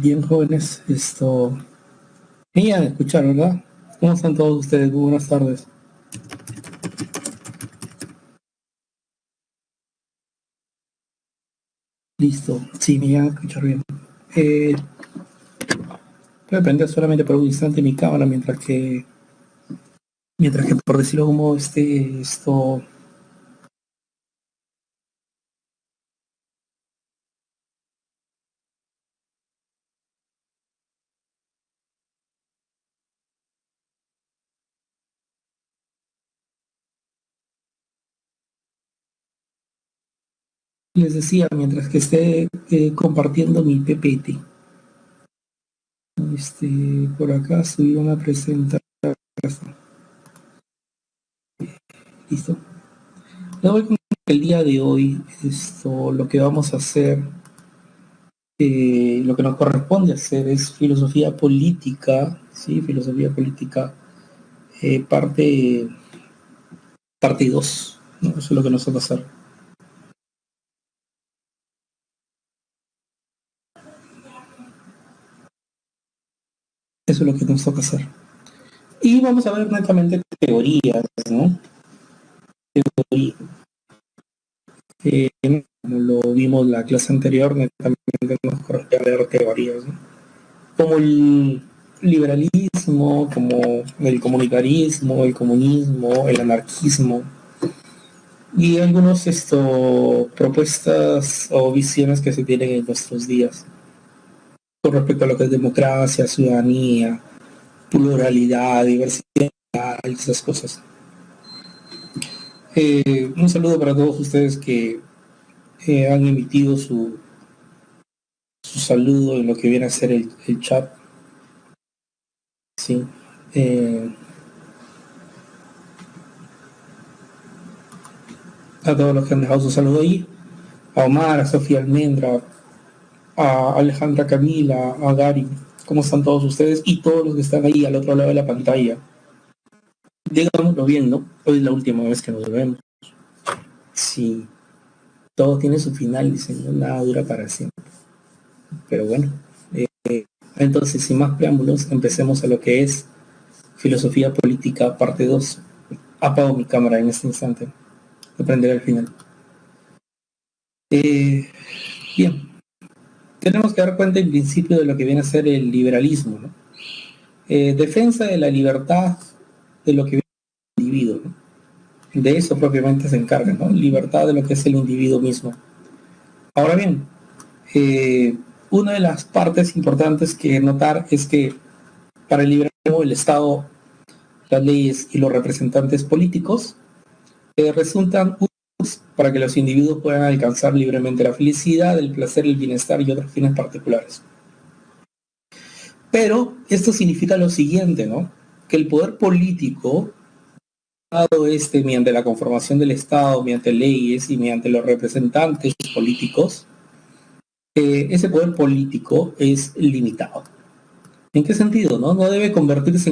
Bien, jóvenes, me iban a escuchar, ¿verdad? ¿Cómo están todos ustedes? Muy buenas tardes. Listo, sí, me iban a escuchar bien. Voy a prender solamente por un instante mi cámara mientras que por decirlo como esto les decía, mientras que esté compartiendo mi PPT. Por acá subieron a presentar. Listo. Le voy con el día de hoy, lo que vamos a hacer, lo que nos corresponde hacer es filosofía política, ¿sí? Filosofía política, parte 2, ¿no? Eso es lo que nos va a hacer. Eso es lo que nos toca hacer. Y vamos a ver netamente teorías, ¿no? Teoría. Como lo vimos la clase anterior, netamente nos corresponde ver teorías, ¿no? Como el liberalismo, como el comunitarismo, el comunismo, el anarquismo y algunos propuestas o visiones que se tienen en nuestros días con respecto a lo que es democracia, ciudadanía, pluralidad, diversidad y esas cosas. Un saludo para todos ustedes que han emitido su saludo en lo que viene a ser el chat. Sí. A todos los que han dejado su saludo ahí. A Omar, a Sofía Almendra, a Alejandra Camila, a Gary. ¿Cómo están todos ustedes? Y todos los que están ahí al otro lado de la pantalla. Digámoslo bien, ¿no? Hoy es la última vez que nos vemos. Sí, todo tiene su final, dicen, ¿no? Nada dura para siempre. Pero bueno, entonces, sin más preámbulos, empecemos a lo que es filosofía política, parte 2. Apago mi cámara en este instante. Lo prenderé al final. Bien, tenemos que dar cuenta en principio de lo que viene a ser el liberalismo, ¿no? Defensa de la libertad de lo que viene el individuo, ¿no? De eso propiamente se encarga, ¿no? Libertad de lo que es el individuo mismo. Ahora bien, una de las partes importantes que notar es que para el liberalismo el Estado, las leyes y los representantes políticos resultan útiles para que los individuos puedan alcanzar libremente la felicidad, el placer, el bienestar y otros fines particulares. Pero esto significa lo siguiente, ¿no? Que el poder político, mediante la conformación del Estado, mediante leyes y mediante los representantes políticos, ese poder político es limitado. ¿En qué sentido? No debe convertirse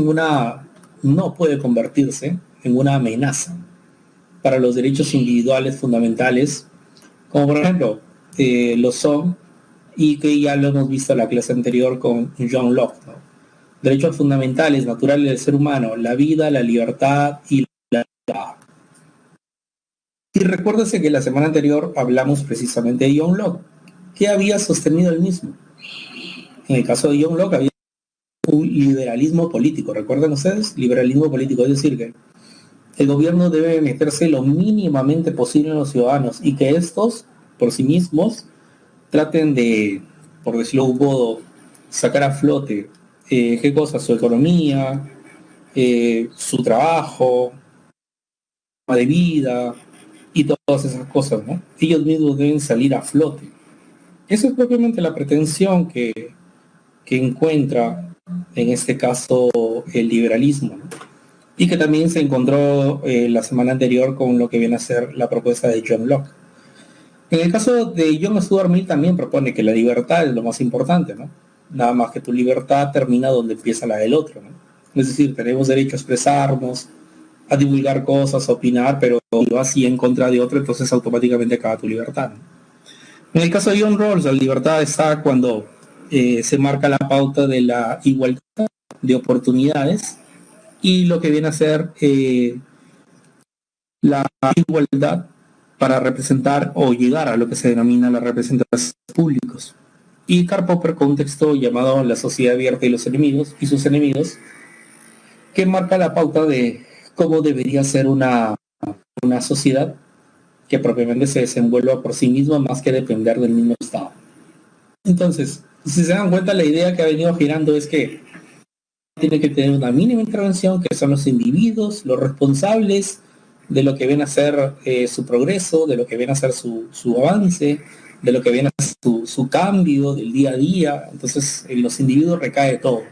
no puede convertirse en una amenaza para los derechos individuales fundamentales, como por ejemplo lo son, y que ya lo hemos visto en la clase anterior con John Locke, ¿no? Derechos fundamentales, naturales del ser humano, la vida, la libertad y la libertad. Y recuérdese que la semana anterior hablamos precisamente de John Locke, que había sostenido el mismo. En el caso de John Locke había un liberalismo político, ¿recuerdan ustedes? Liberalismo político, es decir, que el gobierno debe meterse lo mínimamente posible en los ciudadanos y que estos, por sí mismos, traten de, por decirlo de un modo, sacar a flote, ¿qué cosa? Su economía, su trabajo, de vida y todas esas cosas, ¿no? Ellos mismos deben salir a flote. Esa es propiamente la pretensión que encuentra, en este caso, el liberalismo, ¿no? Y que también se encontró la semana anterior con lo que viene a ser la propuesta de John Locke. En el caso de John Stuart Mill también propone que la libertad es lo más importante, ¿no? Nada más que tu libertad termina donde empieza la del otro, ¿no? Es decir, tenemos derecho a expresarnos, a divulgar cosas, a opinar, pero si vas así en contra de otro, entonces automáticamente acaba tu libertad, ¿no? En el caso de John Rawls, la libertad está cuando se marca la pauta de la igualdad de oportunidades y lo que viene a ser la igualdad para representar o llegar a lo que se denomina la representación públicos. Y Karl Popper, con un texto llamado La sociedad abierta y los enemigos y sus enemigos, que marca la pauta de cómo debería ser una sociedad que propiamente se desenvuelva por sí misma más que depender del mismo Estado. Entonces, si se dan cuenta, la idea que ha venido girando es que tiene que tener una mínima intervención, que son los individuos, los responsables de lo que viene a ser su progreso, de lo que viene a ser su avance, de lo que viene a ser su cambio del día a día. Entonces, en los individuos recae todo.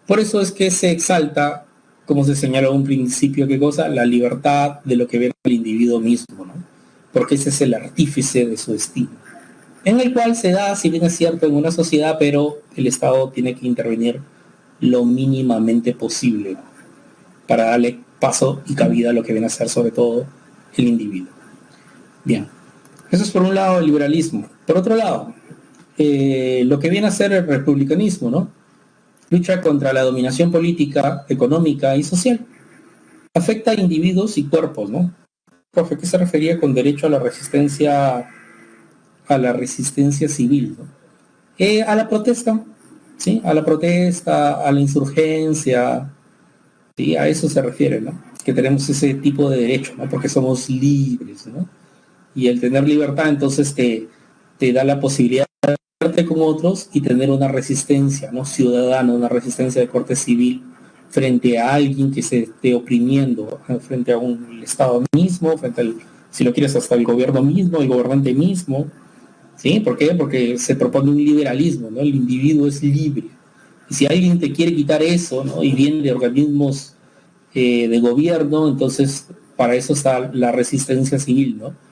Por eso es que se exalta, como se señaló en un principio, ¿qué cosa? La libertad de lo que viene al individuo mismo, ¿no? Porque ese es el artífice de su destino, en el cual se da, si bien es cierto, en una sociedad, pero el Estado tiene que intervenir lo mínimamente posible, ¿no?, para darle paso y cabida a lo que viene a ser sobre todo el individuo. Bien, eso es por un lado el liberalismo. Por otro lado, lo que viene a ser el republicanismo, ¿no? Lucha contra la dominación política, económica y social. Afecta a individuos y cuerpos, ¿no? Profe, ¿qué se refería con derecho a la resistencia civil, ¿no? A la protesta, ¿sí? A la protesta, a la insurgencia, ¿sí? A eso se refiere, ¿no? Que tenemos ese tipo de derecho, ¿no? Porque somos libres, ¿no? Y el tener libertad entonces te da la posibilidad de verte con otros y tener una resistencia, ¿no?, ciudadana, una resistencia de corte civil frente a alguien que se esté oprimiendo, frente a un Estado mismo, frente al, si lo quieres, hasta el gobierno mismo, el gobernante mismo, ¿sí? ¿Por qué? Porque se propone un liberalismo, ¿no? El individuo es libre. Y si alguien te quiere quitar eso, ¿no?, y viene de organismos de gobierno, entonces para eso está la resistencia civil, ¿no?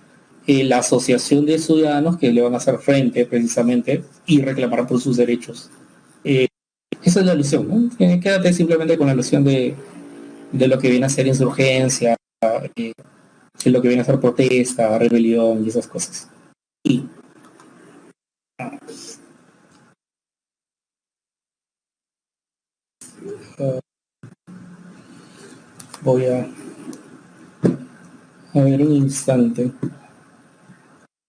La asociación de ciudadanos que le van a hacer frente precisamente y reclamar por sus derechos. Esa es la alusión, ¿no? Quédate simplemente con la alusión de lo que viene a ser insurgencia, de lo que viene a ser protesta, rebelión y esas cosas. Y voy a ver un instante.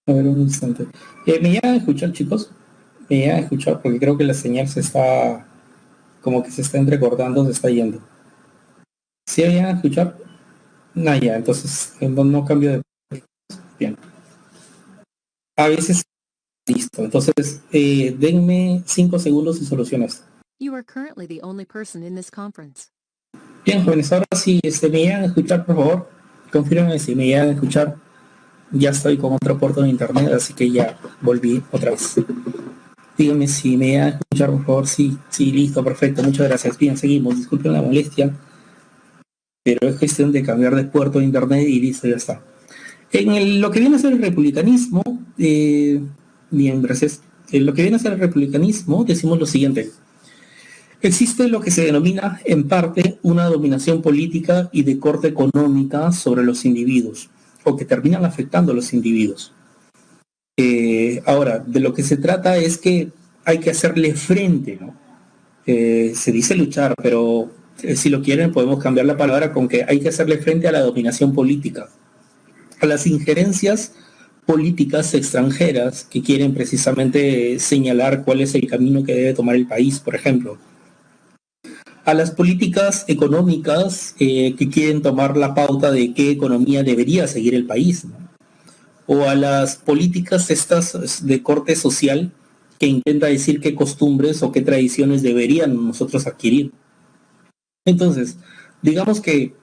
A ver un instante. ¿Me llegan a escuchar, chicos? Me llegan a escuchar porque creo que la señal se está, como que se está entrecortando, se está yendo. ¿Sí me llegan a escuchar? No, ya, entonces no cambio de... Bien. A veces, listo. Entonces, denme 5 segundos y soluciono esto. You are currently the only person in this conference. Bien, jóvenes, ahora sí, me llegan a escuchar, por favor. Confírmenme si me llegan a escuchar. Ya estoy con otro puerto de internet, así que ya volví otra vez. Díganme si me llegan a escuchar, por favor. Sí, listo, perfecto, muchas gracias. Bien, seguimos, disculpen la molestia, pero es cuestión de cambiar de puerto de internet y listo, ya está. Lo que viene a ser el republicanismo, bien, gracias. En lo que viene a ser el republicanismo, decimos lo siguiente. Existe lo que se denomina, en parte, una dominación política y de corte económica sobre los individuos, o que terminan afectando a los individuos. Ahora, de lo que se trata es que hay que hacerle frente, ¿no? Se dice luchar, pero si lo quieren podemos cambiar la palabra con que hay que hacerle frente a la dominación política, a las injerencias políticas extranjeras que quieren precisamente señalar cuál es el camino que debe tomar el país, por ejemplo. A las políticas económicas que quieren tomar la pauta de qué economía debería seguir el país, ¿no? O a las políticas estas de corte social que intenta decir qué costumbres o qué tradiciones deberían nosotros adquirir. Entonces, digamos que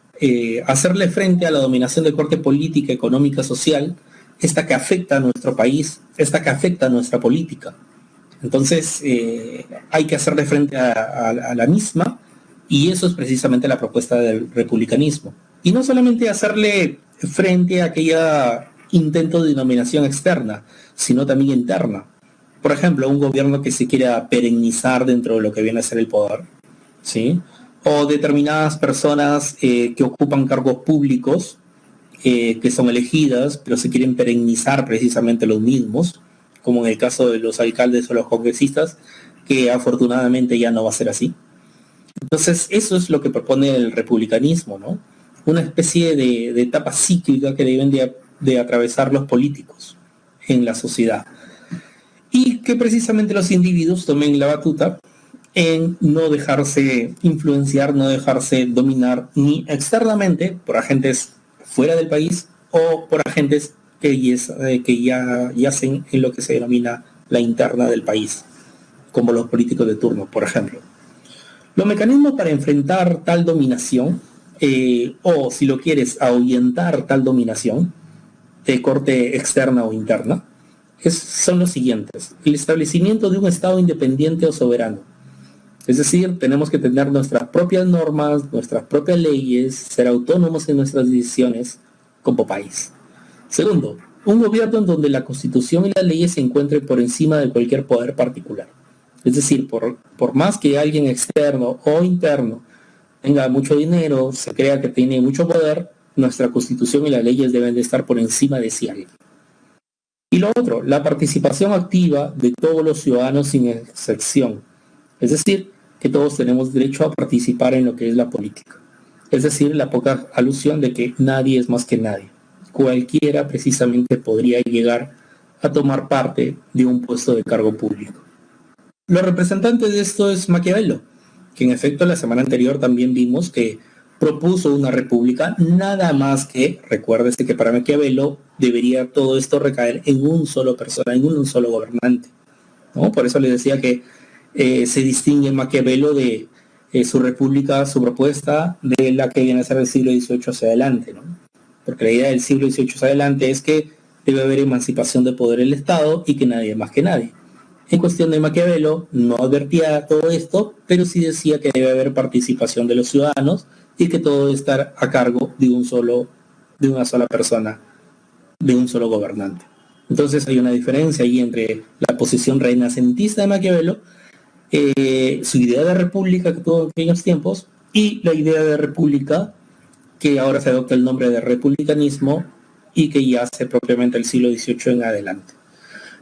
hacerle frente a la dominación de corte política, económica, social, esta que afecta a nuestro país, esta que afecta a nuestra política. Entonces, hay que hacerle frente a la misma, y eso es precisamente la propuesta del republicanismo. Y no solamente hacerle frente a aquella intento de dominación externa, sino también interna. Por ejemplo, un gobierno que se quiera perennizar dentro de lo que viene a ser el poder, ¿sí? O determinadas personas que ocupan cargos públicos, que son elegidas, pero se quieren perennizar precisamente los mismos, como en el caso de los alcaldes o los congresistas, que afortunadamente ya no va a ser así. Entonces, eso es lo que propone el republicanismo, ¿no? Una especie de etapa cíclica que deben de atravesar los políticos en la sociedad. Y que precisamente los individuos tomen la batuta en no dejarse influenciar, no dejarse dominar ni externamente por agentes fuera del país o por agentes que ya yacen en lo que se denomina la interna del país, como los políticos de turno, por ejemplo. Los mecanismos para enfrentar tal dominación, o si lo quieres, ahuyentar tal dominación, de corte externa o interna, son los siguientes. El establecimiento de un Estado independiente o soberano. Es decir, tenemos que tener nuestras propias normas, nuestras propias leyes, ser autónomos en nuestras decisiones como país. Segundo, un gobierno en donde la Constitución y las leyes se encuentren por encima de cualquier poder particular. Es decir, por más que alguien externo o interno tenga mucho dinero, se crea que tiene mucho poder, nuestra Constitución y las leyes deben de estar por encima de ese alguien. Y lo otro, la participación activa de todos los ciudadanos sin excepción. Es decir, que todos tenemos derecho a participar en lo que es la política. Es decir, la poca alusión de que nadie es más que nadie. Cualquiera precisamente podría llegar a tomar parte de un puesto de cargo público. Los representantes de esto es Maquiavelo, que en efecto la semana anterior también vimos que propuso una república, nada más que, recuérdese que para Maquiavelo debería todo esto recaer en un solo persona, en un solo gobernante, ¿no? Por eso le decía que se distingue Maquiavelo de su república, su propuesta, de la que viene a ser del siglo XVIII hacia adelante, ¿no? Porque la idea del siglo XVIII hacia adelante es que debe haber emancipación de poder del Estado y que nadie más que nadie. En cuestión de Maquiavelo, no advertía todo esto, pero sí decía que debe haber participación de los ciudadanos y que todo debe estar a cargo de una sola persona, de un solo gobernante. Entonces hay una diferencia ahí entre la posición renacentista de Maquiavelo, su idea de república que tuvo en aquellos tiempos, y la idea de república que ahora se adopta el nombre de republicanismo y que ya hace propiamente el siglo XVIII en adelante.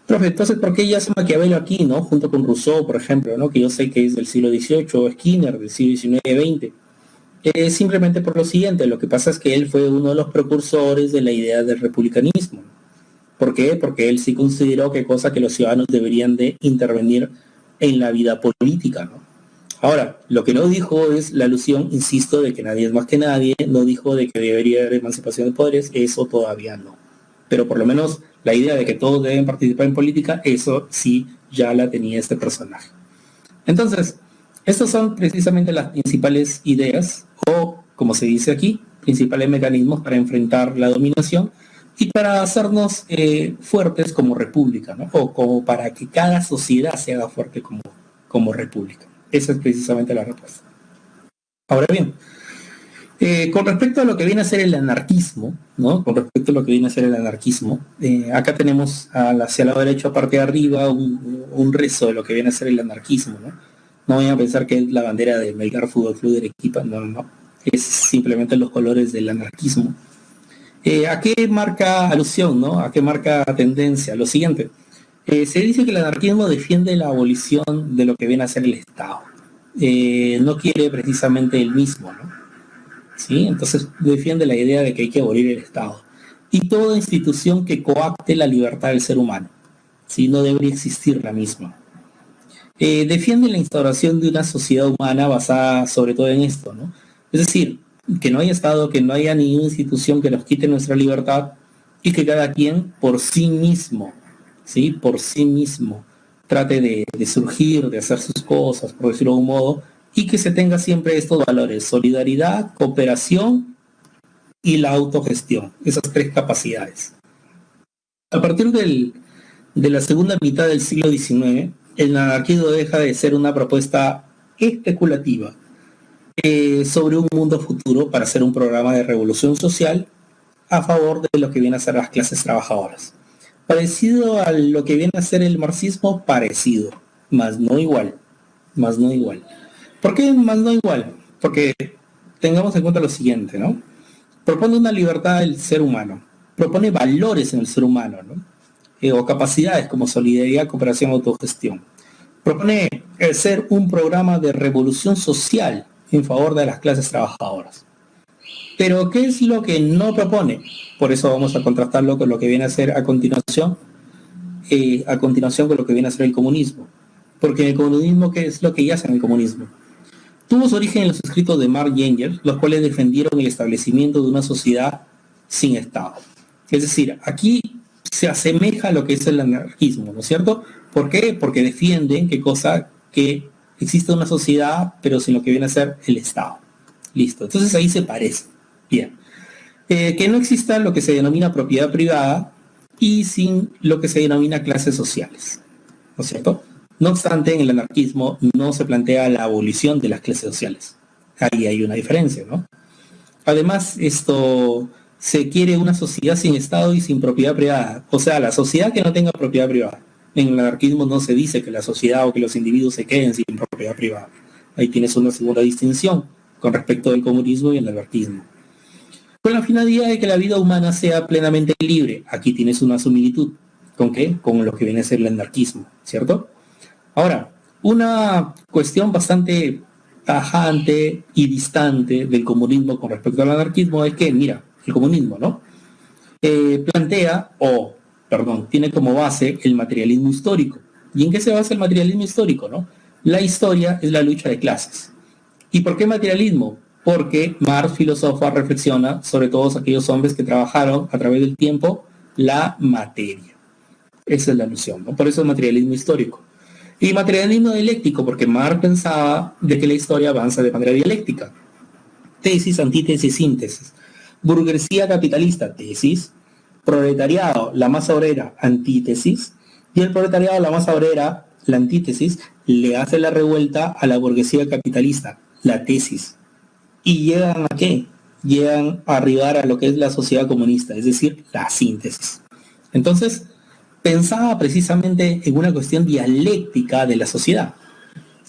Profe, entonces, ¿por qué ya hace Maquiavelo aquí, no? Junto con Rousseau, por ejemplo, ¿no? Que yo sé que es del siglo XVIII, o Skinner, del siglo XIX, XX. Simplemente por lo siguiente, lo que pasa es que él fue uno de los precursores de la idea del republicanismo. ¿Por qué? Porque él sí consideró que los ciudadanos deberían de intervenir en la vida política, ¿no? Ahora, lo que no dijo es la alusión, insisto, de que nadie es más que nadie, no dijo de que debería haber emancipación de poderes, eso todavía no. Pero por lo menos la idea de que todos deben participar en política, eso sí ya la tenía este personaje. Entonces, estas son precisamente las principales ideas, o como se dice aquí, principales mecanismos para enfrentar la dominación y para hacernos fuertes como república, ¿no? O como para que cada sociedad se haga fuerte como república. Esa es precisamente la respuesta. Ahora bien, con respecto a lo que viene a ser el anarquismo, ¿no? Con respecto a lo que viene a ser el anarquismo, acá tenemos hacia el lado derecho, aparte de arriba, un rezo de lo que viene a ser el anarquismo, ¿no? No vayan a pensar que es la bandera de Melgar Fútbol Club de Arequipa, no. Es simplemente los colores del anarquismo. ¿A qué marca alusión, no? ¿A qué marca tendencia? Lo siguiente. Se dice que el anarquismo defiende la abolición de lo que viene a ser el Estado. No quiere precisamente el mismo, ¿no? ¿Sí? Entonces defiende la idea de que hay que abolir el Estado. Y toda institución que coacte la libertad del ser humano. ¿Sí? No debería existir la misma. Defiende la instauración de una sociedad humana basada sobre todo en esto, ¿no? Es decir, que no haya Estado, que no haya ninguna institución que nos quite nuestra libertad y que cada quien por sí mismo, ¿sí? Por sí mismo trate de surgir, de hacer sus cosas, por decirlo de un modo, y que se tenga siempre estos valores: solidaridad, cooperación y la autogestión, esas tres capacidades. A partir de la segunda mitad del siglo XIX, el anarquismo deja de ser una propuesta especulativa sobre un mundo futuro para hacer un programa de revolución social a favor de lo que viene a ser las clases trabajadoras. Parecido a lo que viene a ser el marxismo, parecido, más no igual. ¿Por qué más no igual? Porque tengamos en cuenta lo siguiente, ¿no? Propone una libertad del ser humano, propone valores en el ser humano, ¿no? o capacidades como solidaridad, cooperación, autogestión. Propone ser un programa de revolución social en favor de las clases trabajadoras. Pero ¿qué es lo que no propone? Por eso vamos a contrastarlo con lo que viene a ser a continuación con lo que viene a ser el comunismo. Porque el comunismo, ¿qué es lo que yace en el comunismo? Tuvo su origen en los escritos de Marx y Engels, los cuales defendieron el establecimiento de una sociedad sin Estado. Es decir, aquí se asemeja a lo que es el anarquismo, ¿no es cierto? ¿Por qué? Porque defienden que existe una sociedad, pero sin lo que viene a ser el Estado. Listo. Entonces ahí se parece. Bien. Que no exista lo que se denomina propiedad privada y sin lo que se denomina clases sociales, ¿no es cierto? No obstante, en el anarquismo no se plantea la abolición de las clases sociales. Ahí hay una diferencia, ¿no? Además, se quiere una sociedad sin Estado y sin propiedad privada. O sea, la sociedad que no tenga propiedad privada. En el anarquismo no se dice que la sociedad o que los individuos se queden sin propiedad privada. Ahí tienes una segunda distinción con respecto del comunismo y el anarquismo. Con la finalidad de que la vida humana sea plenamente libre. Aquí tienes una similitud. ¿Con qué? Con lo que viene a ser el anarquismo, ¿cierto? Ahora, una cuestión bastante tajante y distante del comunismo con respecto al anarquismo es que, mira, el comunismo, ¿no? Tiene como base el materialismo histórico. ¿Y en qué se basa el materialismo histórico, no? La historia es la lucha de clases. ¿Y por qué materialismo? Porque Marx filosofa, reflexiona sobre todos aquellos hombres que trabajaron a través del tiempo la materia. Esa es la alusión, ¿no? Por eso el materialismo histórico. Y materialismo dialéctico, porque Marx pensaba de que la historia avanza de manera dialéctica. Tesis, antítesis, síntesis. Burguesía capitalista, tesis. Proletariado, la masa obrera, antítesis. Y el proletariado, la masa obrera, la antítesis, le hace la revuelta a la burguesía capitalista, la tesis. ¿Y llegan a qué? Llegan a arribar a lo que es la sociedad comunista, es decir, la síntesis. Entonces, pensaba precisamente en una cuestión dialéctica de la sociedad.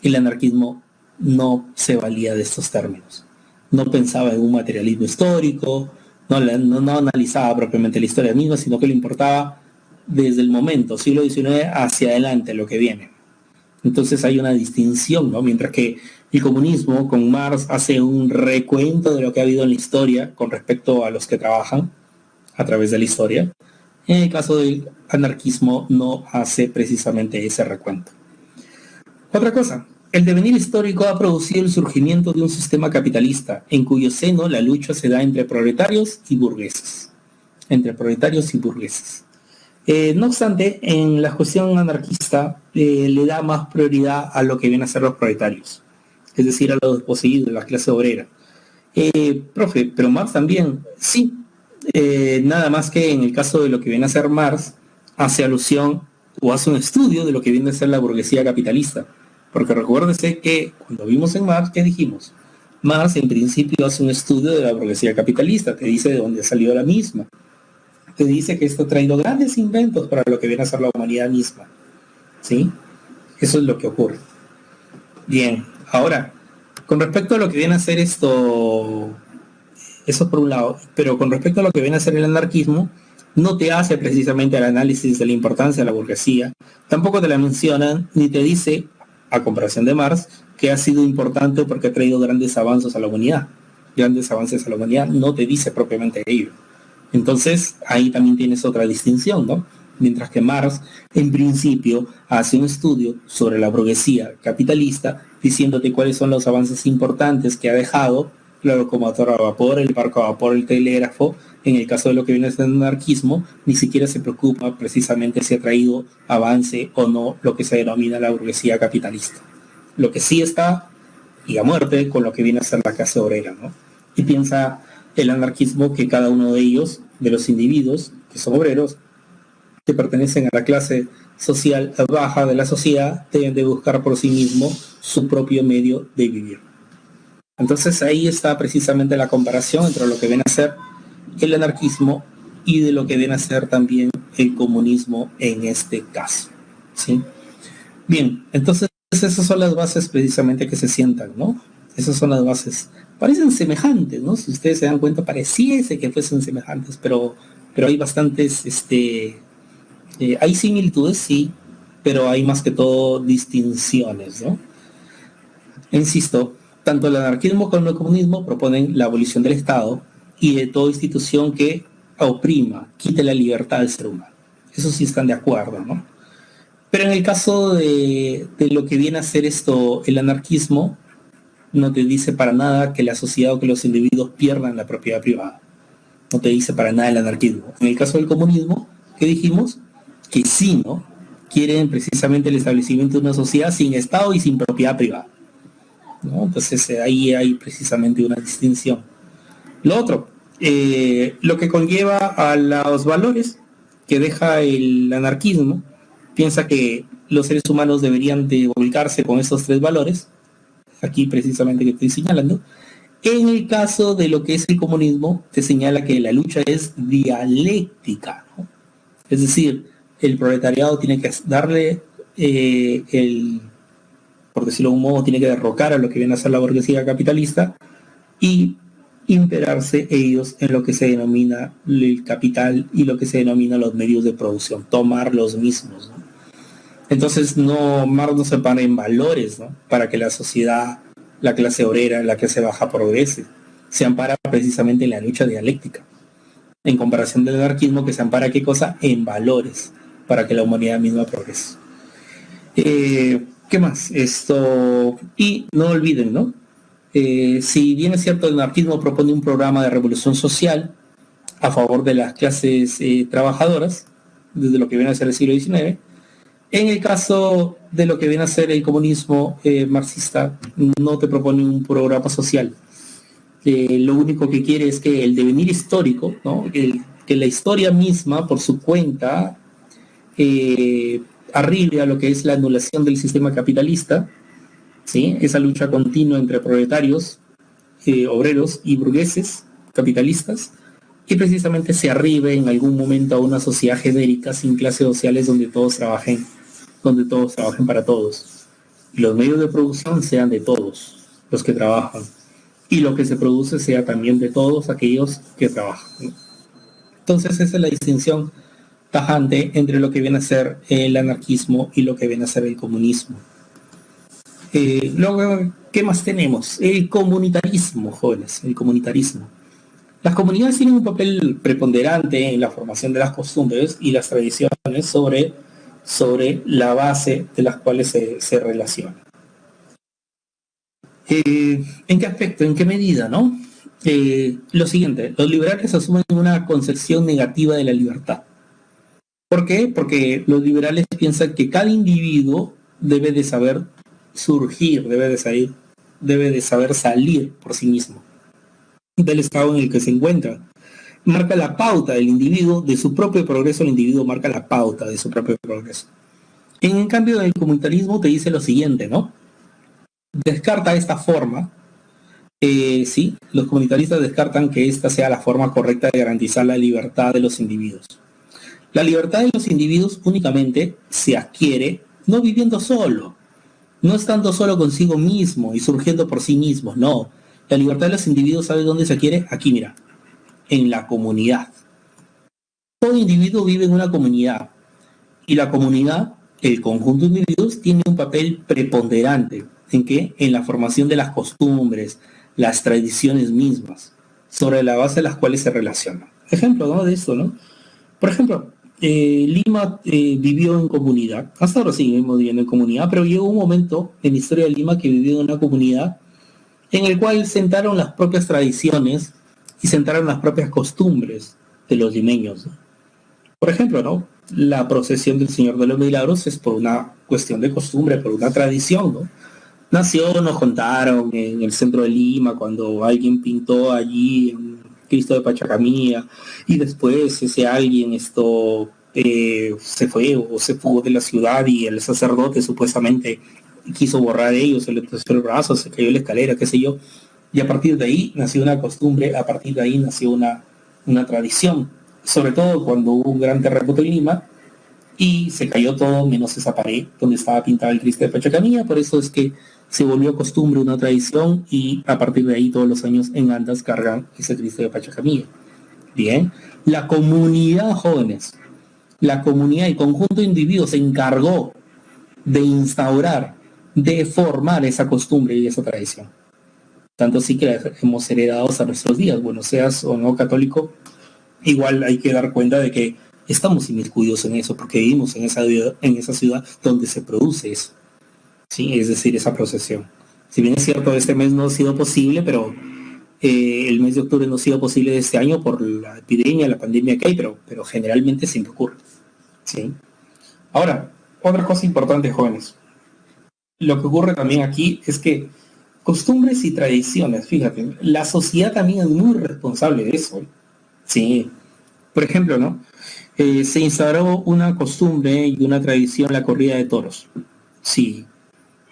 El anarquismo no se valía de estos términos. No pensaba en un materialismo histórico, no analizaba propiamente la historia misma, sino que le importaba desde el momento, siglo XIX, hacia adelante, lo que viene. Entonces hay una distinción, ¿no? Mientras que el comunismo, con Marx, hace un recuento de lo que ha habido en la historia con respecto a los que trabajan a través de la historia. En el caso del anarquismo no hace precisamente ese recuento. Otra cosa, el devenir histórico ha producido el surgimiento de un sistema capitalista en cuyo seno la lucha se da entre proletarios y burgueses. Entre proletarios y burgueses. No obstante, en la cuestión anarquista le da más prioridad a lo que vienen a ser los proletarios, es decir, a los desposeídos de la clase obrera. Profe, pero Marx también, sí, nada más que en el caso de lo que viene a ser Marx, hace alusión o hace un estudio de lo que viene a ser la burguesía capitalista. Porque recuérdese que cuando vimos en Marx, ¿qué dijimos? Marx en principio hace un estudio de la burguesía capitalista, te dice de dónde salió la misma. Te dice que esto ha traído grandes inventos para lo que viene a ser la humanidad misma. ¿Sí? Eso es lo que ocurre. Bien, ahora, con respecto a lo que viene a ser esto, eso por un lado, pero con respecto a lo que viene a ser el anarquismo, no te hace precisamente el análisis de la importancia de la burguesía, tampoco te la mencionan, ni te dice, a comparación de Marx, que ha sido importante porque ha traído grandes avances a la humanidad. Grandes avances a la humanidad no te dice propiamente ello. Entonces, ahí también tienes otra distinción, ¿no? Mientras que Marx, en principio, hace un estudio sobre la burguesía capitalista, diciéndote cuáles son los avances importantes que ha dejado la locomotora a vapor, el barco a vapor, el telégrafo. En el caso de lo que viene a ser el anarquismo, ni siquiera se preocupa precisamente si ha traído avance o no lo que se denomina la burguesía capitalista. Lo que sí está, y a muerte, con lo que viene a ser la clase obrera, ¿no? Y piensa el anarquismo que cada uno de ellos, de los individuos que son obreros, que pertenecen a la clase social baja de la sociedad, deben de buscar por sí mismo su propio medio de vivir. Entonces ahí está precisamente la comparación entre lo que viene a ser el anarquismo y de lo que viene a ser también el comunismo en este caso. ¿Sí? Bien, entonces esas son las bases precisamente que se sientan, ¿no? Esas son las bases. Parecen semejantes, ¿no? Si ustedes se dan cuenta, pareciese que fuesen semejantes, pero hay bastantes Hay similitudes, sí, pero hay más que todo distinciones, ¿no? Insisto, tanto el anarquismo como el comunismo proponen la abolición del Estado y de toda institución que oprima, quite la libertad del ser humano. Eso sí están de acuerdo, ¿no? Pero en el caso de lo que viene a ser esto, el anarquismo, no te dice para nada que la sociedad o que los individuos pierdan la propiedad privada. No te dice para nada el anarquismo. En el caso del comunismo, ¿qué dijimos? Que sí, ¿no? Quieren precisamente el establecimiento de una sociedad sin Estado y sin propiedad privada, ¿no? Entonces ahí hay precisamente una distinción. Lo otro, lo que conlleva a los valores que deja el anarquismo, piensa que los seres humanos deberían de volcarse con estos tres valores, aquí precisamente que estoy señalando. En el caso de lo que es el comunismo, te señala que la lucha es dialéctica, ¿no? Es decir, el proletariado tiene que darle por decirlo de un modo, tiene que derrocar a lo que viene a ser la burguesía capitalista y imperarse ellos en lo que se denomina el capital y lo que se denomina los medios de producción, tomar los mismos, ¿no? Entonces Marx no se para en valores, ¿no? Para que la sociedad, la clase obrera, la clase baja progrese. Se ampara precisamente en la lucha dialéctica, en comparación del anarquismo que se ampara, ¿qué cosa? En valores, para que la humanidad misma progrese. ¿Qué más? Y no olviden, ¿no? Si bien es cierto, el anarquismo propone un programa de revolución social a favor de las clases trabajadoras, desde lo que viene a ser el siglo XIX, en el caso de lo que viene a ser el comunismo marxista, no te propone un programa social. Lo único que quiere es que el devenir histórico, ¿no? Que la historia misma, por su cuenta, arribe a lo que es la anulación del sistema capitalista, ¿sí? Esa lucha continua entre proletarios, obreros y burgueses capitalistas, que precisamente se arribe en algún momento a una sociedad genérica sin clases sociales donde todos trabajen para todos. Y los medios de producción sean de todos los que trabajan. Y lo que se produce sea también de todos aquellos que trabajan. Entonces esa es la distinción tajante entre lo que viene a ser el anarquismo y lo que viene a ser el comunismo. Luego, ¿qué más tenemos? El comunitarismo, jóvenes, el comunitarismo. Las comunidades tienen un papel preponderante en la formación de las costumbres y las tradiciones sobre la base de las cuales se relacionan. ¿En qué aspecto? ¿En qué medida? ¿No? Lo siguiente, los liberales asumen una concepción negativa de la libertad. ¿Por qué? Porque los liberales piensan que cada individuo debe de saber surgir, debe de saber salir por sí mismo del estado en el que se encuentra. Marca la pauta del individuo, de su propio progreso, el individuo marca la pauta de su propio progreso. En cambio, el comunitarismo te dice lo siguiente, ¿no? Descarta esta forma, sí, los comunitaristas descartan que esta sea la forma correcta de garantizar la libertad de los individuos. La libertad de los individuos únicamente se adquiere no viviendo solo, no estando solo consigo mismo y surgiendo por sí mismos, no. La libertad de los individuos, ¿sabes dónde se adquiere? Aquí, mira, en la comunidad. Todo individuo vive en una comunidad y la comunidad, el conjunto de individuos, tiene un papel preponderante. ¿En qué? En la formación de las costumbres, las tradiciones mismas, sobre la base de las cuales se relacionan. Ejemplo, ¿no? De esto, ¿no? Por ejemplo, Lima vivió en comunidad, hasta ahora seguimos viviendo en comunidad, pero llegó un momento en la historia de Lima que vivió en una comunidad en el cual sentaron las propias tradiciones y sentaron las propias costumbres de los limeños, ¿no? Por ejemplo, ¿no? La procesión del Señor de los Milagros es por una cuestión de costumbre, por una tradición, ¿no? Nació, nos contaron, en el centro de Lima, cuando alguien pintó allí un Cristo de Pachacamilla, y después ese alguien se fue o se fugó de la ciudad y el sacerdote supuestamente quiso borrar ello, se le torció el brazo, se cayó la escalera, qué sé yo, y a partir de ahí nació una costumbre, a partir de ahí nació una tradición, sobre todo cuando hubo un gran terremoto en Lima y se cayó todo menos esa pared donde estaba pintado el Cristo de Pachacamilla. Por eso es que se volvió costumbre, una tradición, y a partir de ahí todos los años en Andas cargan ese Cristo de Pachacamilla. Bien, la comunidad, jóvenes, la comunidad y conjunto de individuos se encargó de instaurar, de formar esa costumbre y esa tradición. Tanto así que la hemos heredado hasta nuestros días. Bueno, seas o no católico, igual hay que dar cuenta de que estamos inmiscuidos en eso, porque vivimos en esa ciudad donde se produce eso, ¿sí? Es decir, esa procesión. Si bien es cierto, este mes no ha sido posible, pero el mes de octubre no ha sido posible de este año por la epidemia, la pandemia que hay, pero generalmente siempre ocurre, ¿sí? Ahora, otra cosa importante, jóvenes. Lo que ocurre también aquí es que costumbres y tradiciones, fíjate, la sociedad también es muy responsable de eso, ¿sí? Por ejemplo, ¿no? Se instauró una costumbre y una tradición, la corrida de toros. Sí,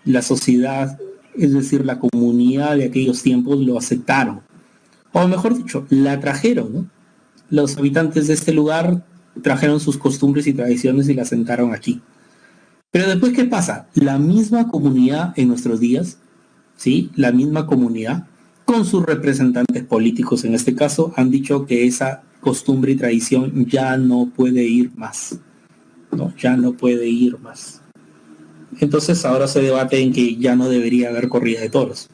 la sociedad, es decir, la comunidad de aquellos tiempos lo aceptaron. O mejor dicho, la trajeron, ¿no? Los habitantes de este lugar trajeron sus costumbres y tradiciones y las sentaron aquí. Pero después, ¿qué pasa? La misma comunidad en nuestros días, ¿sí? La misma comunidad, con sus representantes políticos en este caso, han dicho que esa costumbre y tradición ya no puede ir más, ¿no? Ya no puede ir más. Entonces ahora se debate en que ya no debería haber corrida de toros.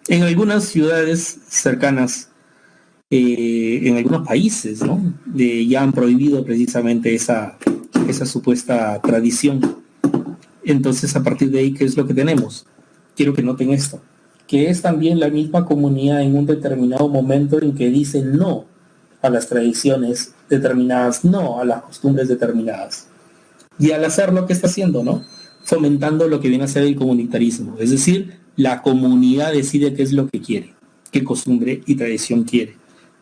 En algunas ciudades cercanas, en algunos países, ¿no? Ya han prohibido precisamente esa supuesta tradición. Entonces, a partir de ahí, ¿qué es lo que tenemos? Quiero que noten esto, que es también la misma comunidad en un determinado momento en que dice no a las tradiciones determinadas, no a las costumbres determinadas. Y al hacerlo, ¿qué está haciendo, no? Fomentando lo que viene a ser el comunitarismo. Es decir, la comunidad decide qué es lo que quiere, qué costumbre y tradición quiere.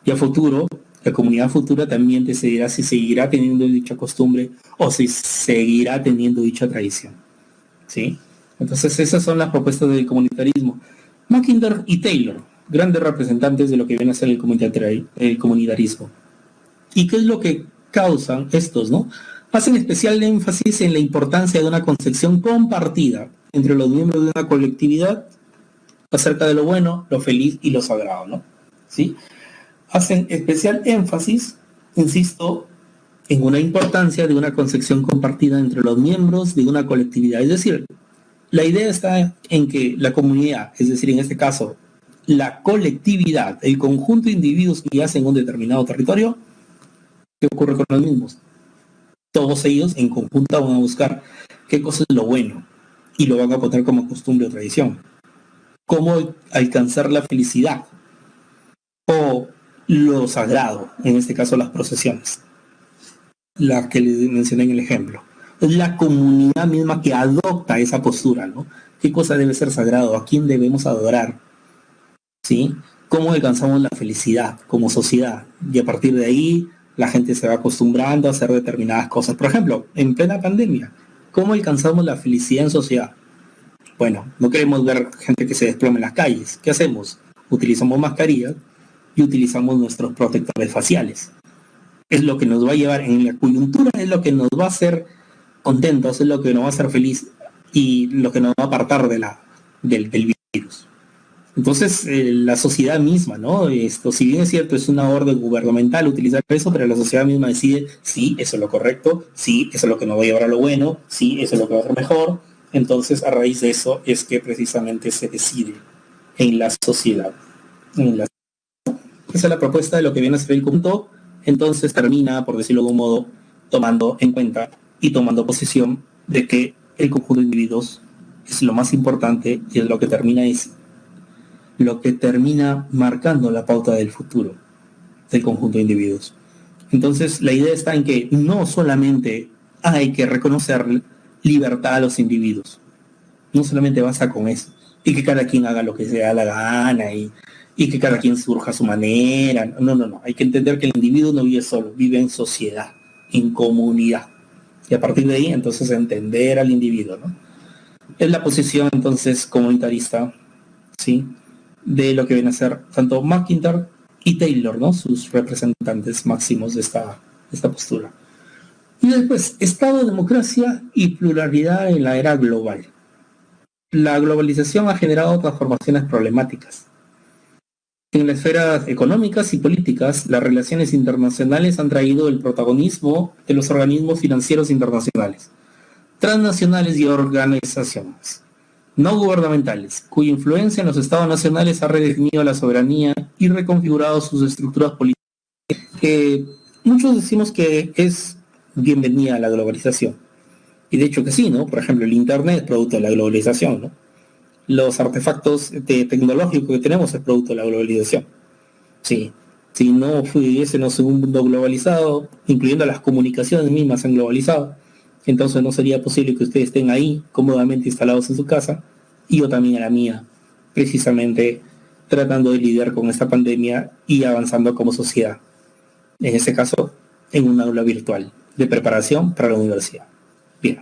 Y a futuro, la comunidad futura también decidirá si seguirá teniendo dicha costumbre o si seguirá teniendo dicha tradición, ¿sí? Entonces esas son las propuestas del comunitarismo. Mackinder y Taylor, grandes representantes de lo que viene a ser el comunitarismo. ¿Y qué es lo que causan estos, no? Hacen especial énfasis en la importancia de una concepción compartida entre los miembros de una colectividad acerca de lo bueno, lo feliz y lo sagrado, ¿no? ¿Sí? Hacen especial énfasis, insisto, en una importancia de una concepción compartida entre los miembros de una colectividad. Es decir, la idea está en que la comunidad, es decir, en este caso, la colectividad, el conjunto de individuos que hacen un determinado territorio, ¿qué ocurre con los mismos? Todos ellos en conjunto van a buscar qué cosa es lo bueno y lo van a poner como costumbre o tradición. Cómo alcanzar la felicidad o lo sagrado, en este caso las procesiones, las que les mencioné en el ejemplo. Es la comunidad misma que adopta esa postura, ¿no? ¿Qué cosa debe ser sagrado? ¿A quién debemos adorar? ¿Sí? ¿Cómo alcanzamos la felicidad como sociedad? Y a partir de ahí la gente se va acostumbrando a hacer determinadas cosas. Por ejemplo, en plena pandemia, ¿cómo alcanzamos la felicidad en sociedad? Bueno, no queremos ver gente que se desplome en las calles. ¿Qué hacemos? Utilizamos mascarillas y utilizamos nuestros protectores faciales. Es lo que nos va a llevar en la coyuntura, es lo que nos va a hacer contentos, es lo que nos va a hacer feliz y lo que nos va a apartar del virus. Entonces, la sociedad misma, ¿no? Esto, si bien es cierto, es una orden gubernamental utilizar eso, pero la sociedad misma decide, sí, eso es lo correcto, sí, eso es lo que nos va a llevar a lo bueno, sí, eso es lo que va a ser mejor. Entonces, a raíz de eso es que precisamente se decide en la sociedad. Esa es la propuesta de lo que viene a ser el conjunto. Entonces termina, por decirlo de algún modo, tomando en cuenta y tomando posición de que el conjunto de individuos es lo más importante y es lo que termina marcando la pauta del futuro del conjunto de individuos. Entonces la idea está en que no solamente hay que reconocer libertad a los individuos, no solamente basta con eso, y que cada quien haga lo que se da la gana y que cada quien surja a su manera. No, hay que entender que el individuo no vive solo, vive en sociedad, en comunidad, y a partir de ahí entonces entender al individuo, ¿no? Es la posición entonces comunitarista, ¿sí?, de lo que viene a ser tanto McIntyre y Taylor, ¿no?, sus representantes máximos de esta postura. Y después, Estado, democracia y pluralidad en la era global. La globalización ha generado transformaciones problemáticas. En las esferas económicas y políticas, las relaciones internacionales han traído el protagonismo de los organismos financieros internacionales, transnacionales y organizaciones no gubernamentales, cuya influencia en los estados nacionales ha redefinido la soberanía y reconfigurado sus estructuras políticas. Muchos decimos que es bienvenida a la globalización. Y de hecho que sí, ¿no? Por ejemplo, el Internet es producto de la globalización, ¿no? Los artefactos tecnológicos que tenemos es producto de la globalización. Sí. Si no fuésemos en un mundo globalizado, incluyendo las comunicaciones mismas han globalizado, entonces no sería posible que ustedes estén ahí cómodamente instalados en su casa y yo también a la mía, precisamente tratando de lidiar con esta pandemia y avanzando como sociedad. En este caso, en un aula virtual de preparación para la universidad. Bien.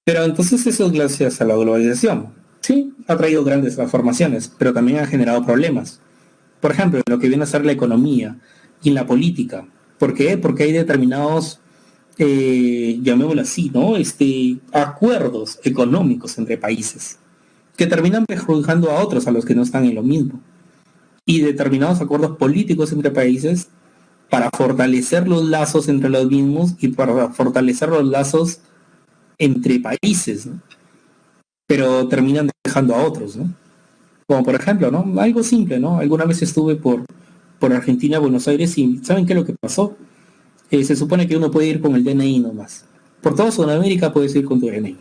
Pero entonces eso es gracias a la globalización. Sí, ha traído grandes transformaciones, pero también ha generado problemas. Por ejemplo, en lo que viene a ser la economía y en la política. ¿Por qué? Porque hay determinados, llamémoslo así, ¿no? Acuerdos económicos entre países que terminan perjudicando a otros, a los que no están en lo mismo. Y determinados acuerdos políticos entre países para fortalecer los lazos entre los mismos y para fortalecer los lazos entre países, ¿no? Pero terminan dejando a otros, ¿no? Como por ejemplo, ¿no? Algo simple, ¿no? Alguna vez estuve por Argentina, Buenos Aires, y ¿saben qué es lo que pasó? Se supone que uno puede ir con el DNI nomás. Por toda Sudamérica puedes ir con tu DNI.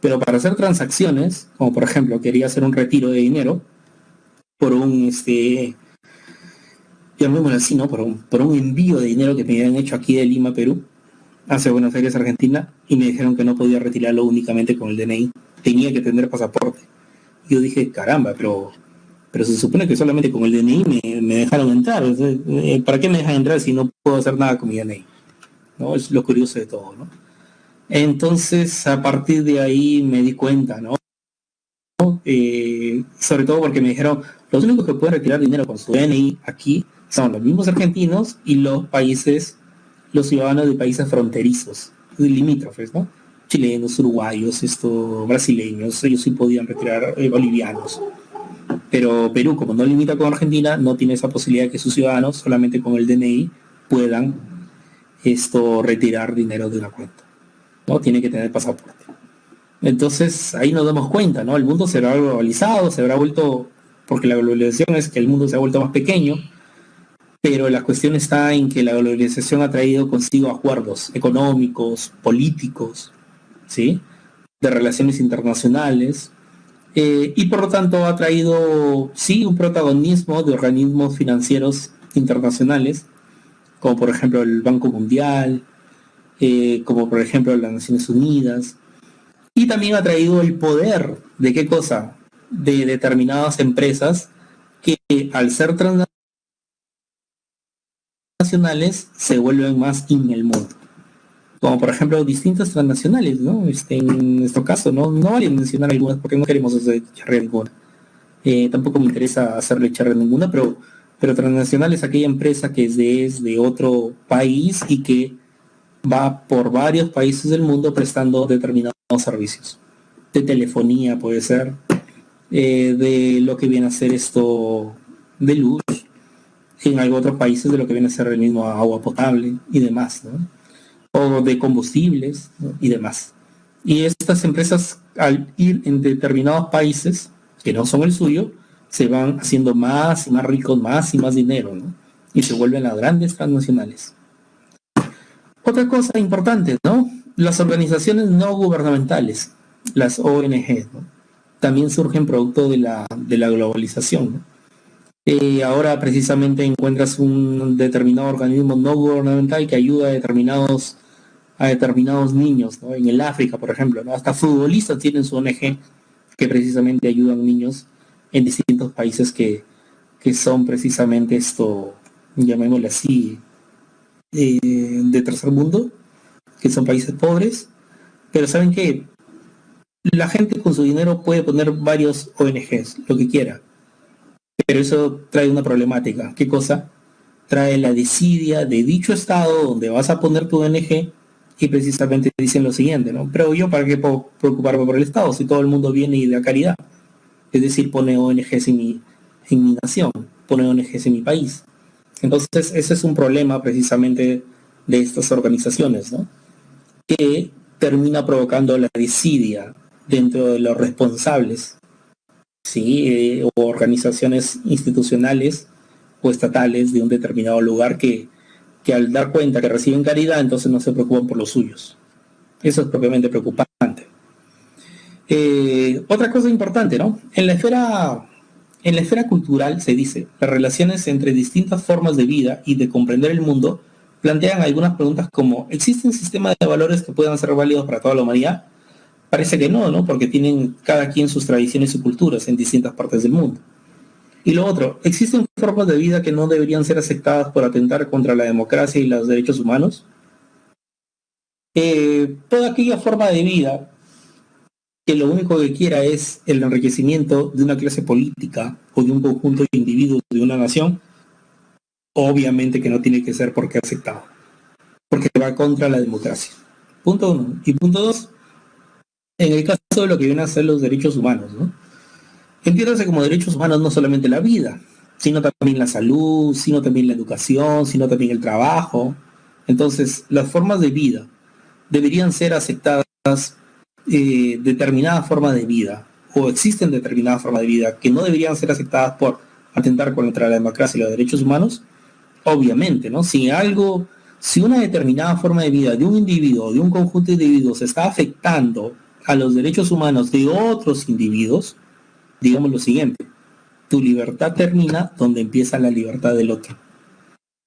Pero para hacer transacciones, como por ejemplo, quería hacer un retiro de dinero por un, llamémoslo así, ¿no? Por un envío de dinero que me habían hecho aquí de Lima, Perú, hacia Buenos Aires, Argentina, y me dijeron que no podía retirarlo únicamente con el DNI. Tenía que tener pasaporte. Yo dije, caramba, pero se supone que solamente con el DNI me dejaron entrar. ¿Para qué me dejan entrar si no puedo hacer nada con mi DNI? ¿No? Es lo curioso de todo, ¿no? Entonces, a partir de ahí me di cuenta, ¿no? Sobre todo porque me dijeron, los únicos que pueden retirar dinero con su DNI aquí son los mismos argentinos y los ciudadanos de países fronterizos, limítrofes, ¿no? Chilenos, uruguayos, brasileños, ellos sí podían retirar, bolivianos. Pero Perú, como no limita con Argentina, no tiene esa posibilidad de que sus ciudadanos, solamente con el DNI, puedan retirar dinero de una cuenta, ¿no? Tiene que tener pasaporte. Entonces ahí nos damos cuenta, ¿no? El mundo se habrá globalizado, se habrá vuelto, porque la globalización es que el mundo se ha vuelto más pequeño, pero la cuestión está en que la globalización ha traído consigo acuerdos económicos, políticos, ¿sí? De relaciones internacionales, y por lo tanto ha traído, sí, un protagonismo de organismos financieros internacionales, como por ejemplo el Banco Mundial, como por ejemplo las Naciones Unidas, y también ha traído el poder de qué cosa, de determinadas empresas que al ser transnacionales se vuelven más en el mundo. Como por ejemplo distintas transnacionales, ¿no? En nuestro caso, no vale mencionar algunas porque no queremos hacer charrear ninguna. Tampoco me interesa hacerle charrear ninguna, pero transnacional es aquella empresa que es de otro país y que va por varios países del mundo prestando determinados servicios. De telefonía puede ser, de lo que viene a ser de luz, en algunos otros países de lo que viene a ser el mismo agua potable y demás, ¿no? O de combustibles, ¿no? Y demás. Y estas empresas, al ir en determinados países que no son el suyo, se van haciendo más y más ricos, más y más dinero, ¿no? Y se vuelven las grandes transnacionales. Otra cosa importante, ¿no? Las organizaciones no gubernamentales, las ONG, ¿no? También surgen producto de la globalización, ¿no? Ahora precisamente encuentras un determinado organismo no gubernamental que ayuda a determinados niños, ¿no? En el África, por ejemplo, ¿no? Hasta futbolistas tienen su ONG que precisamente ayudan niños en distintos países que son precisamente llamémosle así, de tercer mundo, que son países pobres, pero saben que la gente con su dinero puede poner varios ONGs, lo que quiera, pero eso trae una problemática. ¿Qué cosa? Trae la desidia de dicho estado donde vas a poner tu ONG y precisamente dicen lo siguiente, ¿no? Pero yo para qué puedo preocuparme por el estado si todo el mundo viene y da caridad, es decir, pone ONGs en mi nación. poner ONGs en mi país. Entonces, ese es un problema precisamente de estas organizaciones, ¿no? Que termina provocando la desidia dentro de los responsables, ¿sí? O organizaciones institucionales o estatales de un determinado lugar que al dar cuenta que reciben caridad, entonces no se preocupan por los suyos. Eso es propiamente preocupante. Otra cosa importante, ¿no? En la esfera cultural se dice, las relaciones entre distintas formas de vida y de comprender el mundo plantean algunas preguntas como, ¿existen sistemas de valores que puedan ser válidos para toda la humanidad? Parece que no, ¿no? Porque tienen cada quien sus tradiciones y culturas en distintas partes del mundo. Y lo otro, ¿existen formas de vida que no deberían ser aceptadas por atentar contra la democracia y los derechos humanos? Toda aquella forma de vida que lo único que quiera es el enriquecimiento de una clase política o de un conjunto de individuos de una nación, obviamente que no tiene que ser porque aceptado, porque va contra la democracia. Punto uno. Y punto dos, en el caso de lo que vienen a ser los derechos humanos, ¿no? Entiéndase como derechos humanos no solamente la vida, sino también la salud, sino también la educación, sino también el trabajo. Entonces, las formas de vida deberían ser aceptadas, determinadas formas de vida, o existen determinadas formas de vida que no deberían ser aceptadas por atentar contra la democracia y los derechos humanos, obviamente, ¿no? Si una determinada forma de vida de un individuo o de un conjunto de individuos está afectando a los derechos humanos de otros individuos, digamos lo siguiente, tu libertad termina donde empieza la libertad del otro.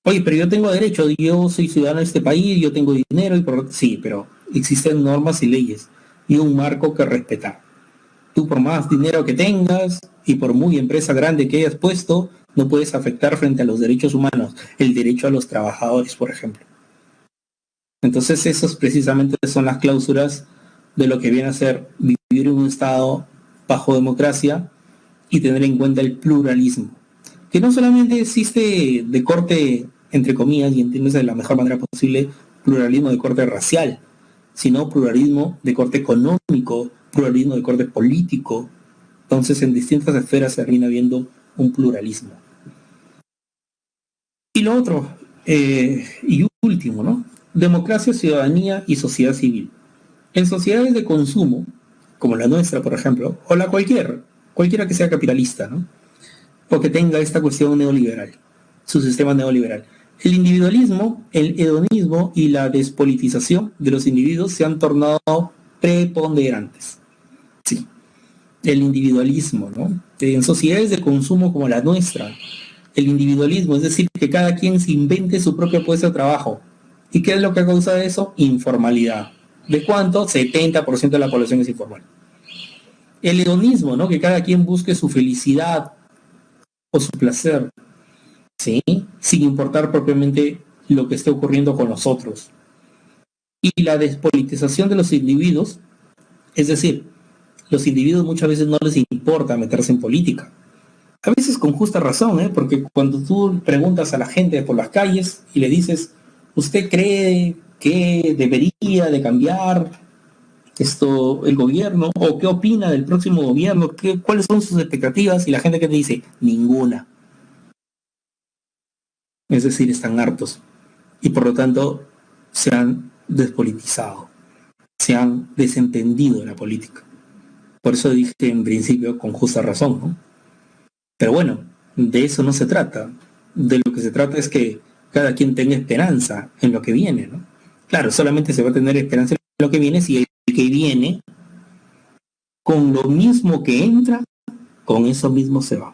Oye, pero yo tengo derecho, yo soy ciudadano de este país, yo tengo dinero y por... Sí, pero existen normas y leyes y un marco que respetar. Tú por más dinero que tengas y por muy empresa grande que hayas puesto, no puedes afectar frente a los derechos humanos, el derecho a los trabajadores, por ejemplo. Entonces, esas precisamente son las cláusulas de lo que viene a ser vivir en un Estado bajo democracia y tener en cuenta el pluralismo, que no solamente existe de corte, entre comillas, y entiendes de la mejor manera posible, pluralismo de corte racial, sino pluralismo de corte económico, pluralismo de corte político. Entonces, en distintas esferas se termina viendo un pluralismo. Y lo otro, y último, ¿no? Democracia, ciudadanía y sociedad civil. En sociedades de consumo, como la nuestra, por ejemplo, o la cualquiera que sea capitalista, ¿no? O que tenga esta cuestión neoliberal, su sistema neoliberal. El individualismo, el hedonismo y la despolitización de los individuos se han tornado preponderantes. Sí, el individualismo, ¿no? En sociedades de consumo como la nuestra, el individualismo, es decir, que cada quien se invente su propio puesto de trabajo. ¿Y qué es lo que causa eso? Informalidad. ¿De cuánto? 70% de la población es informal. El hedonismo, ¿no? Que cada quien busque su felicidad o su placer, ¿sí? Sin importar propiamente lo que esté ocurriendo con los otros. Y la despolitización de los individuos, es decir, los individuos muchas veces no les importa meterse en política. A veces con justa razón, porque cuando tú preguntas a la gente por las calles y le dices, ¿usted cree que debería de cambiar esto el gobierno? ¿O qué opina del próximo gobierno? ¿Cuáles son sus expectativas? Y la gente que te dice, ninguna. Es decir, están hartos. Y por lo tanto, se han despolitizado, se han desentendido de la política. Por eso dije en principio con justa razón, ¿no? Pero bueno, de eso no se trata. De lo que se trata es que cada quien tenga esperanza en lo que viene, ¿no? Claro, solamente se va a tener esperanza en lo que viene si el que viene, con lo mismo que entra, con eso mismo se va.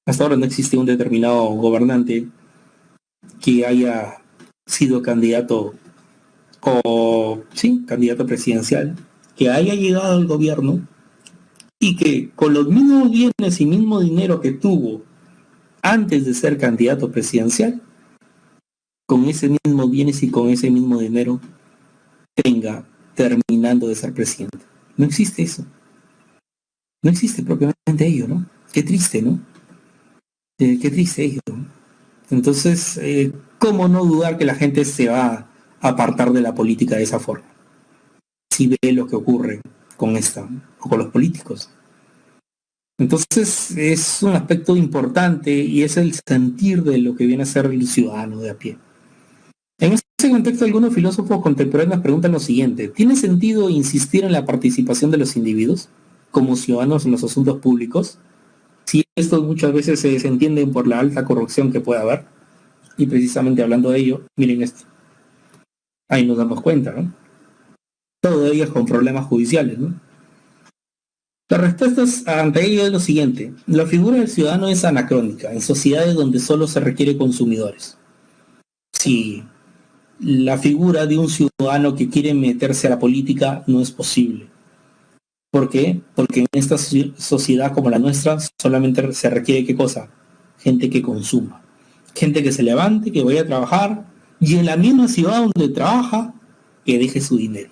Hasta ahora no existe un determinado gobernante que haya sido candidato candidato presidencial, que haya llegado al gobierno y que con los mismos bienes y mismo dinero que tuvo antes de ser candidato presidencial, con ese mismo bienes y con ese mismo dinero tenga terminando de ser presidente. No existe eso. No existe propiamente ello, ¿no? Qué triste, ¿no? Qué triste ello. Entonces, ¿cómo no dudar que la gente se va a apartar de la política de esa forma? Si ve lo que ocurre con esta, o con los políticos. Entonces es un aspecto importante y es el sentir de lo que viene a ser el ciudadano de a pie. En ese contexto, algunos filósofos contemporáneos preguntan lo siguiente: ¿tiene sentido insistir en la participación de los individuos como ciudadanos en los asuntos públicos, si estos muchas veces se desentienden por la alta corrupción que puede haber? Y precisamente hablando de ello, miren esto. Ahí nos damos cuenta, ¿no? Todo ello con problemas judiciales, ¿no? La respuesta ante ello es lo siguiente: la figura del ciudadano es anacrónica en sociedades donde solo se requiere consumidores. Si la figura de un ciudadano que quiere meterse a la política no es posible. ¿Por qué? Porque en esta sociedad como la nuestra solamente se requiere ¿qué cosa? Gente que consuma. Gente que se levante, que vaya a trabajar y en la misma ciudad donde trabaja, que deje su dinero.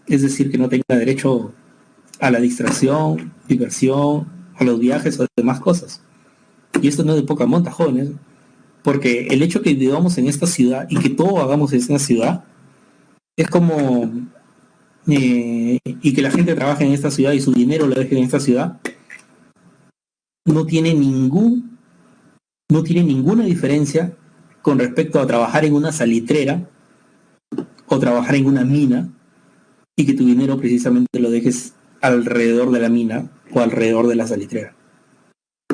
Es decir, que no tenga derecho a la distracción, diversión, a los viajes o demás cosas. Y esto no es de poca monta, jóvenes, porque el hecho que vivamos en esta ciudad y que todo hagamos en esta ciudad es como y que la gente trabaje en esta ciudad y su dinero lo deje en esta ciudad, no tiene ninguna diferencia con respecto a trabajar en una salitrera o trabajar en una mina y que tu dinero precisamente lo dejes alrededor de la mina o alrededor de la salitrera.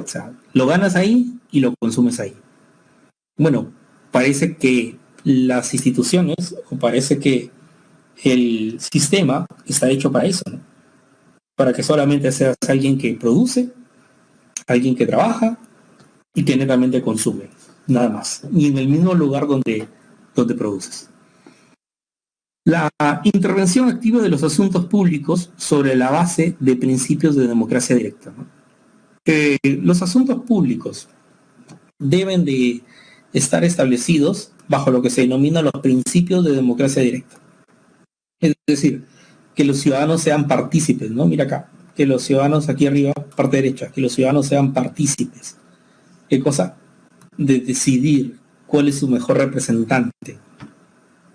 O sea, lo ganas ahí y lo consumes ahí. Bueno, parece que las instituciones, o parece que el sistema está hecho para eso, ¿no? Para que solamente seas alguien que produce, alguien que trabaja y que netamente consume, nada más. Y en el mismo lugar donde produces. La intervención activa de los asuntos públicos sobre la base de principios de democracia directa, ¿no? Los asuntos públicos deben de estar establecidos bajo lo que se denomina los principios de democracia directa. Es decir, que los ciudadanos sean partícipes, ¿no? Mira acá, que los ciudadanos aquí arriba, parte derecha, que los ciudadanos sean partícipes. ¿Qué cosa? De decidir cuál es su mejor representante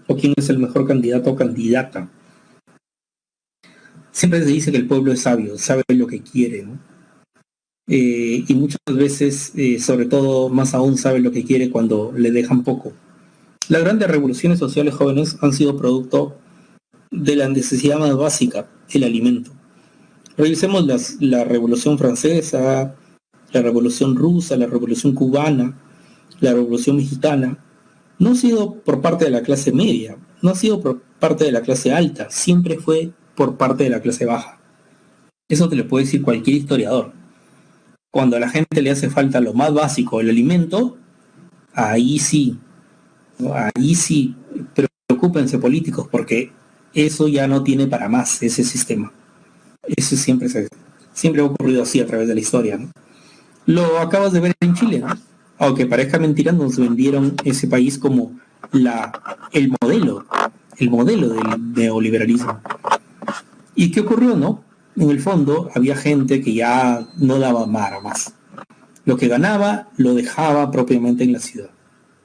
o quién es el mejor candidato o candidata. Siempre se dice que el pueblo es sabio, sabe lo que quiere, ¿no? Y muchas veces, sobre todo, más aún sabe lo que quiere cuando le dejan poco. Las grandes revoluciones sociales jóvenes han sido producto de la necesidad más básica, el alimento. Revisemos la Revolución Francesa, la Revolución Rusa, la Revolución Cubana, la Revolución Mexicana. No ha sido por parte de la clase media, no ha sido por parte de la clase alta, siempre fue por parte de la clase baja. Eso te lo puede decir cualquier historiador. Cuando a la gente le hace falta lo más básico, el alimento, ahí sí, ¿no? Ahí sí, preocúpense políticos, porque eso ya no tiene para más, ese sistema. Eso siempre ha ocurrido así a través de la historia, ¿no? Lo acabas de ver en Chile, ¿no? Aunque parezca mentira, nos vendieron ese país como el modelo del neoliberalismo. ¿Y qué ocurrió, no? En el fondo había gente que ya no daba más. Lo que ganaba lo dejaba propiamente en la ciudad.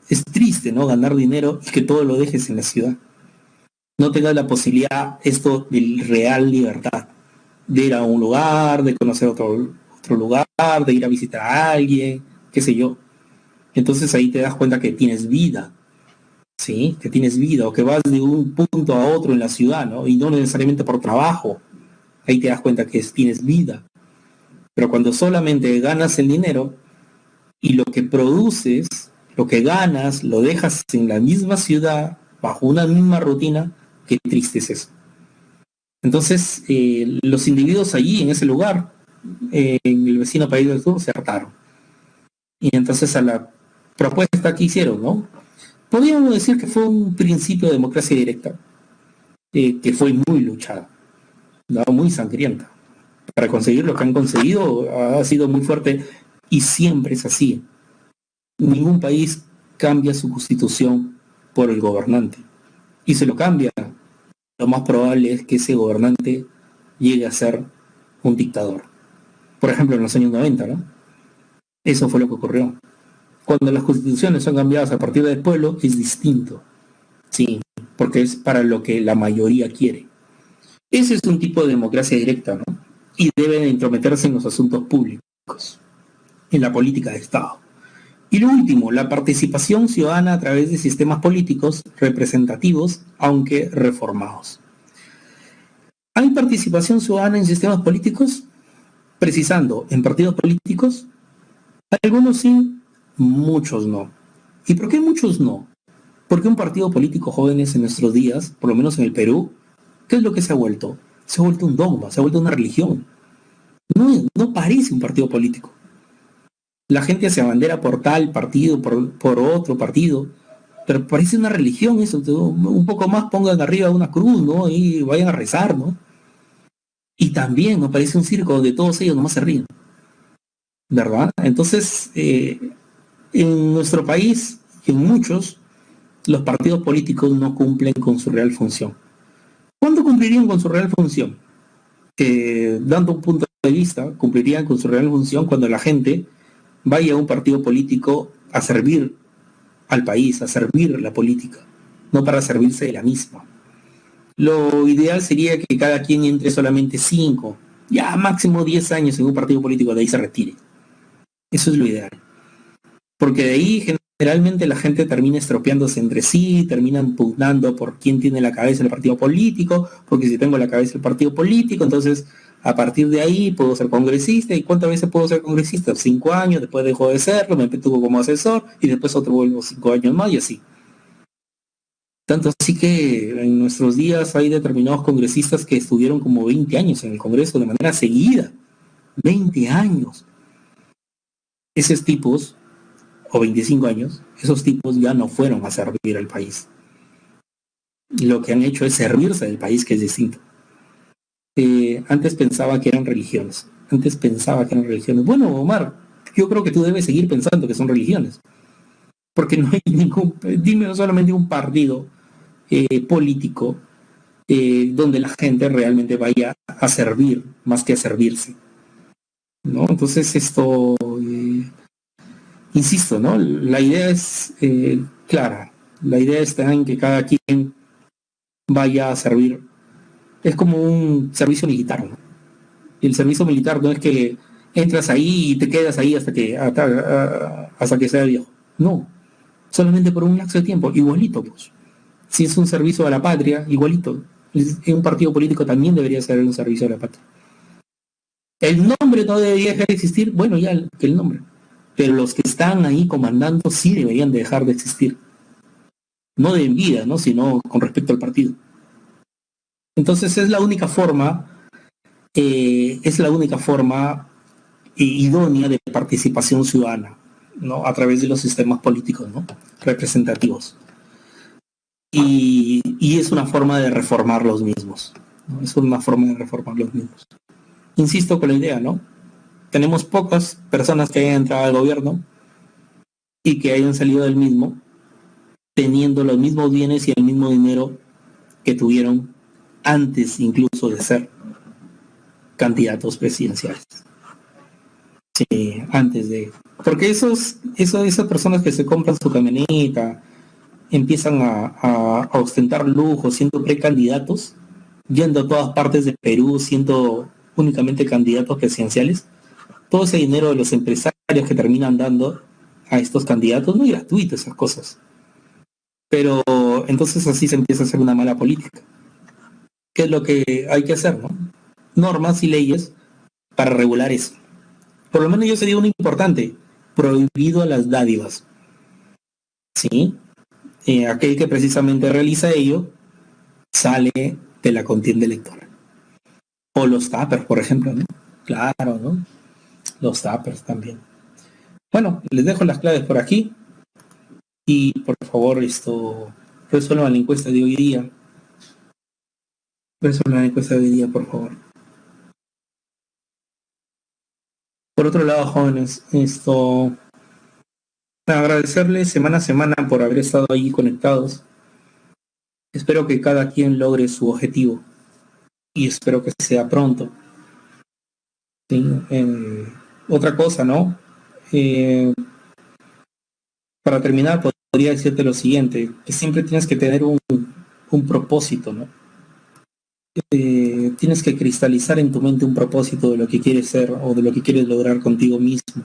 Es triste, ¿no? Ganar dinero y que todo lo dejes en la ciudad. No tengas la posibilidad, esto de real libertad, de ir a un lugar, de conocer otro lugar, de ir a visitar a alguien, qué sé yo. Entonces ahí te das cuenta que tienes vida, ¿sí? Que tienes vida, o que vas de un punto a otro en la ciudad, ¿no? Y no necesariamente por trabajo. Ahí te das cuenta que tienes vida. Pero cuando solamente ganas el dinero y lo que produces, lo que ganas, lo dejas en la misma ciudad, bajo una misma rutina, qué triste es eso. Entonces, los individuos allí, en ese lugar, en el vecino país del sur, se hartaron. Y entonces a la propuesta que hicieron, ¿no? Podríamos decir que fue un principio de democracia directa, que fue muy luchada, ¿no? Muy sangrienta. Para conseguir lo que han conseguido ha sido muy fuerte y siempre es así. Ningún país cambia su constitución por el gobernante. Y se lo cambia, lo más probable es que ese gobernante llegue a ser un dictador. Por ejemplo, en los años 90, ¿no? Eso fue lo que ocurrió. Cuando las constituciones son cambiadas a partir del pueblo, es distinto. Sí, porque es para lo que la mayoría quiere. Ese es un tipo de democracia directa, ¿no? y deben intrometerse en los asuntos públicos, en la política de Estado. Y lo último, la participación ciudadana a través de sistemas políticos representativos, aunque reformados. ¿Hay participación ciudadana en sistemas políticos? Precisando, en partidos políticos, algunos sí, muchos no. ¿Y por qué muchos no? Porque un partido político, jóvenes, en nuestros días, por lo menos en el Perú, ¿qué es lo que se ha vuelto? Se ha vuelto un dogma, se ha vuelto una religión. No parece un partido político. La gente se abandera por tal partido, por otro partido, pero parece una religión eso. Un poco más pongan arriba una cruz, ¿no? Y vayan a rezar, ¿no? Y también nos parece un circo donde todos ellos nomás se ríen, ¿verdad? Entonces, en nuestro país, en muchos, los partidos políticos no cumplen con su real función. ¿Cuándo cumplirían con su real función? Dando un punto de vista, cumplirían con su real función cuando la gente vaya a un partido político a servir al país, a servir la política, no para servirse de la misma. Lo ideal sería que cada quien entre solamente 5, ya máximo 10 años en un partido político, de ahí se retire. Eso es lo ideal. Porque de ahí generalmente la gente termina estropeándose entre sí, terminan pugnando por quién tiene la cabeza del partido político, porque si tengo la cabeza del partido político, entonces a partir de ahí puedo ser congresista. ¿Y cuántas veces puedo ser congresista? 5 años, después dejo de serlo, me meto como asesor y después otro vuelvo 5 años más y así. Tanto así que en nuestros días hay determinados congresistas que estuvieron como 20 años en el Congreso de manera seguida. 20 años. Esos tipos, o 25 años, esos tipos ya no fueron a servir al país. Lo que han hecho es servirse del país, que es distinto. Antes pensaba que eran religiones. Bueno, Omar, yo creo que tú debes seguir pensando que son religiones. Porque no hay dime solamente un partido político donde la gente realmente vaya a servir más que a servirse, ¿no? Entonces insisto, ¿no? La idea es clara. La idea está en que cada quien vaya a servir. Es como un servicio militar, ¿no? Y el servicio militar no es que entras ahí y te quedas ahí hasta que sea viejo. No, solamente por un lapso de tiempo, igualito, pues. Si es un servicio a la patria, igualito. Un partido político también debería ser un servicio a la patria. El nombre no debería dejar de existir, bueno, ya el nombre. Pero los que están ahí comandando sí deberían de dejar de existir. No de vida, ¿no? Sino con respecto al partido. Entonces es la única forma idónea de participación ciudadana, ¿no? A través de los sistemas políticos, ¿no? Representativos. Y es una forma de reformar los mismos, ¿no? Es una forma de reformar los mismos. Insisto con la idea, ¿no? Tenemos pocas personas que hayan entrado al gobierno y que hayan salido del mismo teniendo los mismos bienes y el mismo dinero que tuvieron antes incluso de ser candidatos presidenciales. Sí, antes de... Porque esas personas que se compran su camioneta, empiezan a ostentar lujo siendo precandidatos, yendo a todas partes de Perú, siendo únicamente candidatos presidenciales, todo ese dinero de los empresarios que terminan dando a estos candidatos no es gratuito, esas cosas. Pero entonces así se empieza a hacer una mala política. ¿Qué es lo que hay que hacer, no? Normas y leyes para regular eso. Por lo menos yo sería uno importante, prohibido a las dádivas. ¿Sí? Aquel que precisamente realiza ello sale de la contienda electoral. O los tappers, por ejemplo, ¿no? Claro, ¿no? Los tappers también. Bueno, les dejo las claves por aquí y por favor resuelvan la encuesta de hoy día. Resuelvan la encuesta de hoy día, por favor. Por otro lado, jóvenes, agradecerles semana a semana por haber estado ahí conectados. Espero que cada quien logre su objetivo y espero que sea pronto. ¿Sí? Otra cosa, ¿no? Para terminar, podría decirte lo siguiente, que siempre tienes que tener un propósito, ¿no? tienes que cristalizar en tu mente un propósito de lo que quieres ser o de lo que quieres lograr contigo mismo.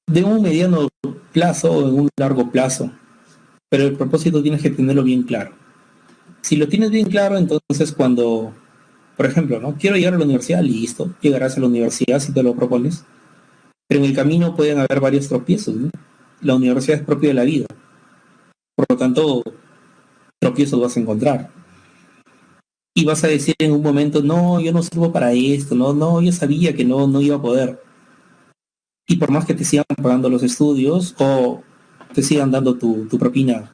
De un mediano plazo o de un largo plazo, pero el propósito tienes que tenerlo bien claro. Si lo tienes bien claro, entonces cuando, por ejemplo, ¿no? Quiero llegar a la universidad, listo, llegarás a la universidad si te lo propones, pero en el camino pueden haber varios tropiezos, ¿no? La universidad es propia de la vida, por lo tanto, tropiezos vas a encontrar. Y vas a decir en un momento, no, yo no sirvo para esto, no, yo sabía que no iba a poder. Y por más que te sigan pagando los estudios o te sigan dando tu propina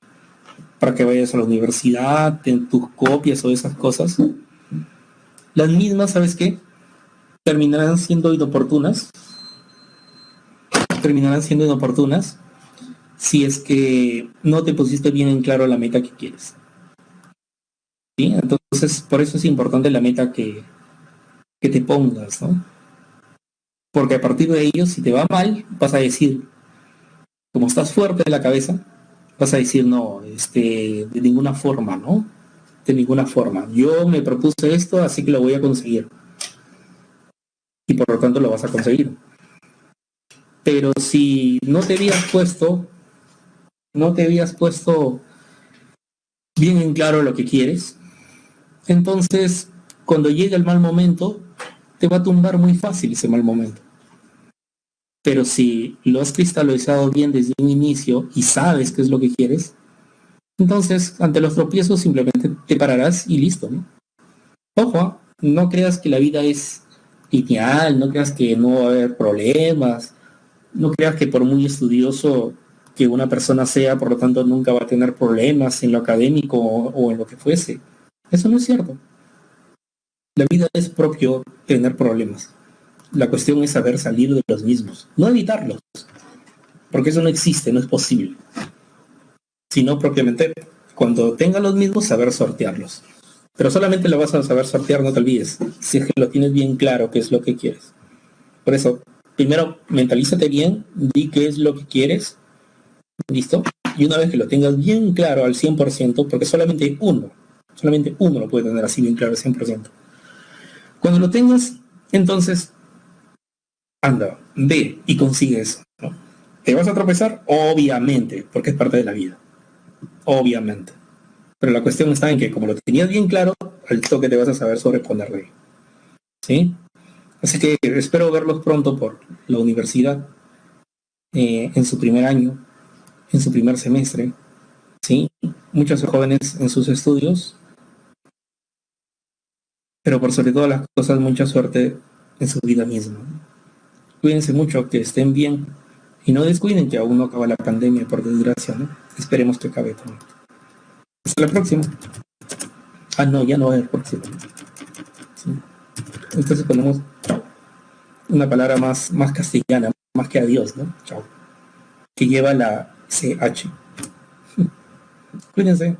para que vayas a la universidad, en tus copias o esas cosas, las mismas, ¿sabes qué? Terminarán siendo inoportunas, terminarán siendo inoportunas si es que no te pusiste bien en claro la meta que quieres. ¿Sí? Entonces, por eso es importante la meta que te pongas, ¿no? Porque a partir de ello, si te va mal, vas a decir, como estás fuerte de la cabeza, vas a decir, no, de ninguna forma, ¿no? De ninguna forma. Yo me propuse esto, así que lo voy a conseguir. Y por lo tanto lo vas a conseguir. Pero si no te habías puesto bien en claro lo que quieres, entonces cuando llega el mal momento, te va a tumbar muy fácil ese mal momento. Pero si lo has cristalizado bien desde un inicio y sabes qué es lo que quieres, entonces ante los tropiezos simplemente te pararás y listo, ¿no? Ojo, no creas que la vida es lineal, no creas que no va a haber problemas, no creas que por muy estudioso que una persona sea, por lo tanto nunca va a tener problemas en lo académico o en lo que fuese. Eso no es cierto. La vida es propio tener problemas. La cuestión es saber salir de los mismos, no evitarlos, porque eso no existe, no es posible, sino propiamente cuando tenga los mismos saber sortearlos. Pero solamente lo vas a saber sortear, no te olvides, si es que lo tienes bien claro qué es lo que quieres. Por eso, primero mentalízate bien, di qué es lo que quieres, ¿listo? Y una vez que lo tengas bien claro al 100%, porque solamente uno lo puede tener así bien claro al 100%. Cuando lo tengas, entonces, anda, ve y consigue eso, ¿no? ¿Te vas a tropezar? Obviamente, porque es parte de la vida. Obviamente. Pero la cuestión está en que como lo tenías bien claro, al toque te vas a saber sobreponer de ello. ¿Sí? Así que espero verlos pronto por la universidad, en su primer año, en su primer semestre. ¿Sí? Muchos jóvenes en sus estudios, pero por sobre todas las cosas, mucha suerte en su vida misma. Cuídense mucho, que estén bien y no descuiden que aún no acaba la pandemia, por desgracia, ¿no? Esperemos que acabe pronto. Hasta la próxima. Ah, no, ya no va a haber próxima. ¿Sí? Entonces ponemos chao. Una palabra más castellana, más que adiós, ¿no? Chao. Que lleva la CH. Cuídense.